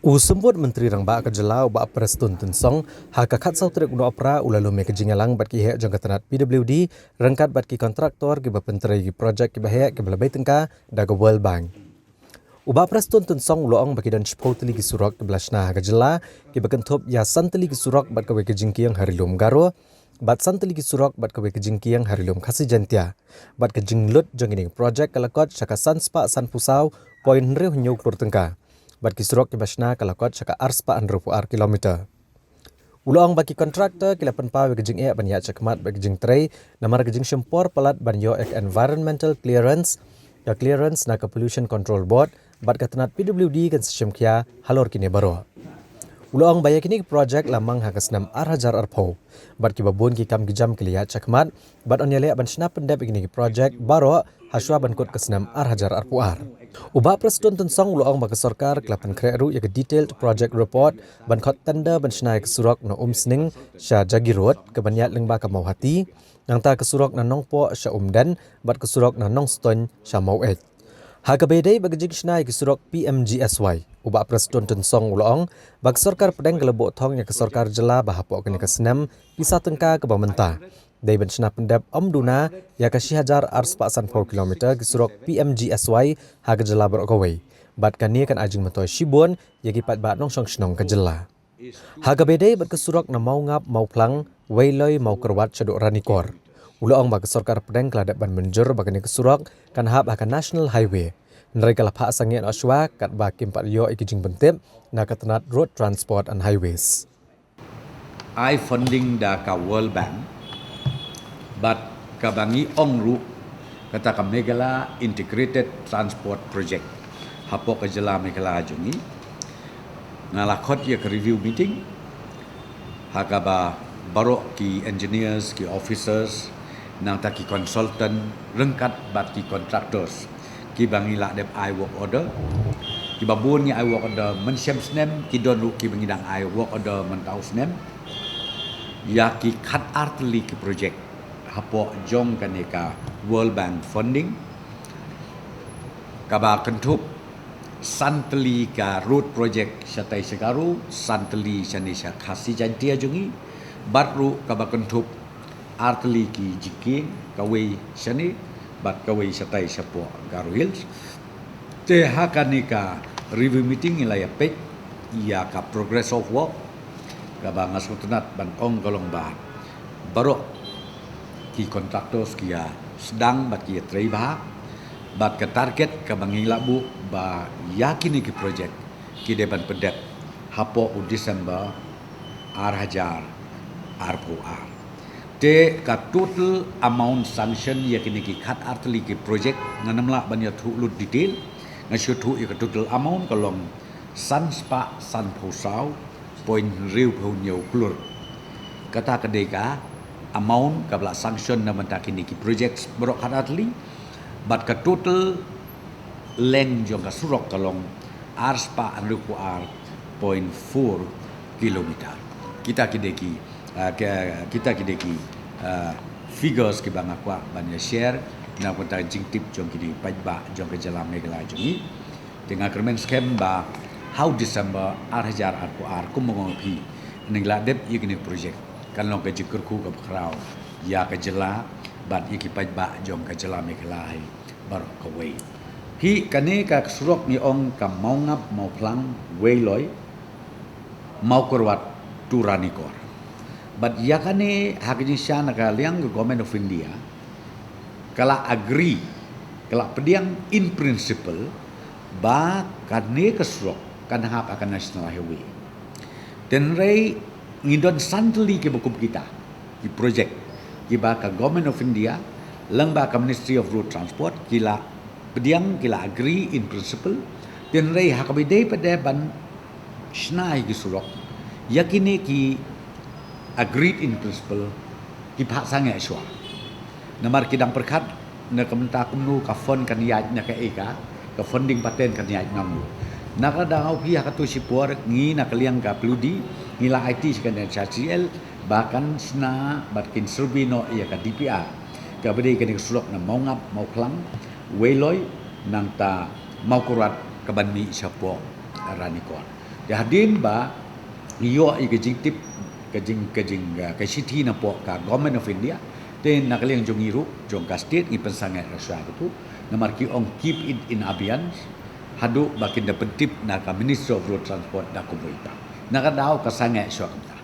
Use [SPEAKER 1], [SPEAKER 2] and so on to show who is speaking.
[SPEAKER 1] Usemput Menteri Rangba ke Jelau ba Preston Tunsong hakakat sautrik uno opera ulalu me kejingalang bat ki hek jangkatanat PWD rangkat bat ki kontraktor ki bapenteri ki projek ki bahek ki belabai tengka daga World Bank. Uba Preston Tunsong uloong baki dan chpoteli ki surok ki belasna ke Jela ki bakentup ya santeli ki surok bat kawe kejingkiang harilum garo bat santeli ki surok bat kawe kejingkiang harilum kasih jantia bat kejinglut jangini projek kalakot syaka sanspa san pusau poin henreu nyau klur tengka. Bat kisurok ki basna kalakot syaka arspa andrupu ar kilometer. Uloang baki kontraktor kilapan pa wegejing ban ya cakmat wegejing trei namar gejing syempor pelat ban yo ek environmental clearance ya clearance na ka pollution control board bat katanat PWD kan system kia halor kini baro. Uloang bayak ini projek lamang hakas 6 hajar arpo bat ki babun ki kam gijam kilia cakmat bat onyale ban snap pendep ini projek baro haswa ban kut ke 6 hajar arpo ar. Uba Preston Tunsong uloang bagi sorkar kelapan kreru ya ke detailed project report ban khot tanda ban snai ke surok na sning sya jagi road ke banyat lengba ka mau hati nang ta ke surok na nongpo sya dan bat ke surok na nong ston sya mau et. Ha ke bedai bagi jing snai ke surok PMGSY. Uba Preston Tunsong uloang bagi sorkar pedang gelebok thong ya ke sorkar jela bahapok kena ke senam pisah tengka ke bamenta. Dari bencana pendap Duna ya ke Syihajar ars 4 km ke surok PMGSY ha ke jela berokawai. Bat kan ni kan ajing mentoi Shibun ya ki pat bat nong song snong ke jela. Ha ke bedai bat ke surok na mau ngap mau plang wailoi mau kerwat caduk ranikor. Uloong bagi sorkar pedang keladap ban menjur bagi ke surok kan hab akan National Highway. Mereka lapha sangian aswa kat bakim pat yo ikijing bentip na ketenat Road Transport and Highways.
[SPEAKER 2] I funding da ka World Bank but kabangi ongru kata ka Megala Integrated Transport Project hapo ka jela Megala jungi ngalakot ya ke review meeting hakaba barok ki engineers ki officers nang ta ki consultant rengkat bat ki contractors ki bangi la dep I work order ki babun ni I work order men syam snem ki don ru ki bangidang I work order men tau snem ya ki kat artli ki project hapo jong kaneka World Bank funding kaba kentup santeli ka road project satai segaru santeli sanisha khasi jantia jungi batru kaba kentup arteli ki jiki kawe sani bat kawe satai sapo garu hills te hakanika review meeting ilaya pek ya ka progress of work kaba ngasutunat ban ong golong ba barok ki kontraktor kia sedang bat kia terima bat ke target ke bangi labu ba yakin ki projek ki deban pedep hapo u Desember hajar arpo ar te ka total amount sanction yakin ki khat artli ki projek nganamla ban ya thu lut detail ngasyu thu ka total amount kolong san spa san phosau point riu phau nyau klur kata kedeka amount kabla sanction na mentakini ki project berok hadatli bat ka total leng jong ka surok kalong arspa anruku ar 0.4 kilometer kita kideki figures ki bang akwa ban share na penta jing tip jong kini pajba jong ke jalan Megala jungi dengan kermen scam ba how December hajar arku ar kumongopi ningla dep yigini project kan long ke jikurku ke krau ya ke jela bat iki pajba jong ke jela Megala bar kawai hi kane ka surok ni ong ka mau ngap mau plang wailoi mau kurwat turanikor bat ya kane hakini syana ka liang government of India kala agree kala pediang in principle ba kane ka surok kan hap akan national highway dan rei ngidon santli ke bukum kita di project kiba ka government of India lengba ka Ministry of Road Transport kila pediang kila agree in principle dan rei hakabidai pada ban snai ki surok yakini ki agreed in principle ki phak sangai swa namar kidang perkat na kamenta kumnu ka fund kan yaj na ka eka ka funding paten kan yaj ngamu nakada au pihak tu sipor ngi nakaliang ka pludi ngila IT sekan HCL bahkan sna batkin serbino ya ka DPR ka bedi kan surok na mau ngap mau klang wailoi nang ta mau kurat ka banmi sapo ranikor Dia hadin ba iyo i ke jing tip ke city na po ka government of India then nakaliang jong iru jong ka state i pensangai rasya itu namar ki ong keep it in abeyance hadu bakin da pentip na ka minister of road transport da kuboita nakadaw ka sangai syok